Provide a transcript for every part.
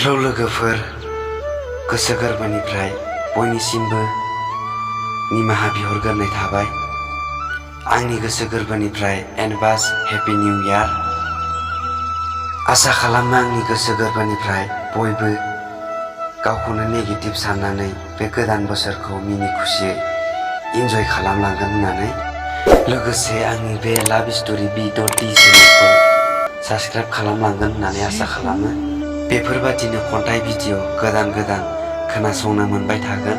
Hello लोगोफोर, गोसो गोरबोनिफ्राय बयनिसिमबो निमाहा बिहरग्रोनाय थाबाय। आंनि गोसो गोरबोनिफ्राय एडभान्स हेपि निउ इयार। आसा खालामो आंनि गोसो गोरबोनिफ्राय बयबो गावखौनो नेगेटिभ साननानै बे गोदान बोसोरखौ मिनि खुसियै इन्जय खालामलांगोन होननानै। लोगोसे आंनि बे लाभ स्ट'री बि.डी चेनेलखौ साबस्क्राइब खालामलांगोन होननानै आसा खालामो। बेफोरबादिनो खन्थाइ भिडिअ गोदान गोदान खोनासंनो मोनबाय थागोन।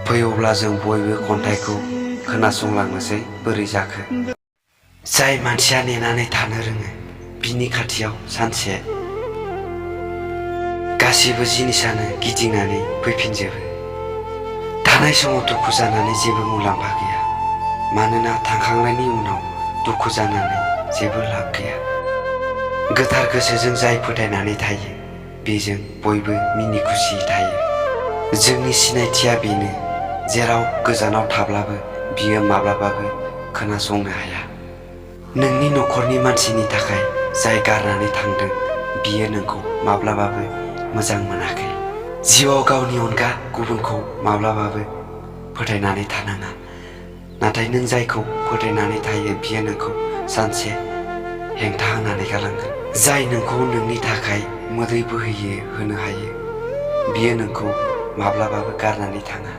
फै अब्ला जों बयबो खन्थाइखौ खोनासंलांनोसै बोरै जाखो। जाय मानसिया नेनानै थानो रोङो बिनि खाथियाव सानसे गासिबो जिनिसानो गिदिंनानै फैफिनजोबो। थानाय समाव दुखु जानानै जेबो मुलाम्फा गैया, मानोना थांखांनायनि उनाव दुखु जानानै जेबो लाब गैया। गोथार गोसोजों जाय फोथायनानै थायो बेजों बयबो मिनि खुसि थायो। जोंनि सिनायथिया बेनो, जेराव गोजानाव थाब्लाबो बियो माब्लाबाबो खोनासंनो हाया। नोंनि न'खरनि मानसिनि थाखाय जाय गारनानै थांदों बियो नोंखौ माब्लाबाबो मोजां मोनाखै। जिउआव गावनि अनगा गुबुनखौ माब्लाबाबो फोथायनानै थानाङा, नाथाय नों जायखौ फोथायनानै थायो बियो नोंखौ सानसे हेंथा होनानै गालांगोन। जाय नोंखौ नोंनि थाखाय मोदै बोहैहोनो हायो बियो नोंखौ माब्लाबाबो गारनानै थाङा।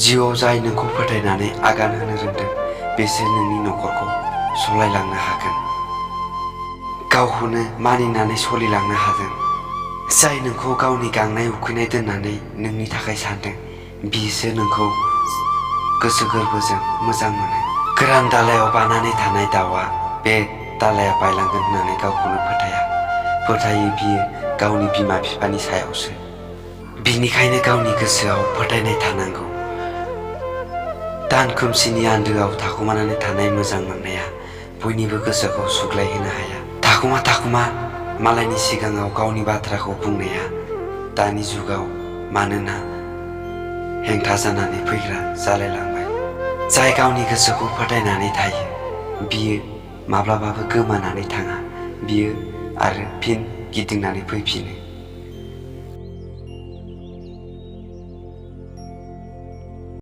जिउआव जाय नोंखौ फोथायनानै आगान होनो रोंदों बेसो नोंनि न'खरखौ सालायलांनो हागोन, गावखौनो मानिनानै सोलिलांनो हागोन। जाय नोंखौ गावनि गांनाय उखैनाय दोननानै नोंनि थाखाय सानदों बिसो नोंखौ गोसो गोरबोजों मोजां मोनो। गोरान दालायाव बानानै थानाय दाउआ बे दालाया बायलांगोन होननानै गावखौनो फोथायो बियो गावनि बिमा बिफानि सायावसो। बिनिखायनो गावनि गोसोआव फोथायनाय थानांगौ। दान खोमसिनि आन्दोआव थाखुमानानै थानाय मोजां मोननाया बयनिबो गोसोखौ सुग्लायहोनो हाया। थाखुमा मालायनि सिगाङाव गावनि बाथ्राखौ बुंनाया दानि जुगाव मानोना हेंथा जानानै फैग्रा जालायलांबाय। जाय गावनि गोसोखौ फोथायनानै थायो बियो माब्लाबाबो गोमानानै थाङा, बियो आरो फिन गिदिंनानै फैफिनो।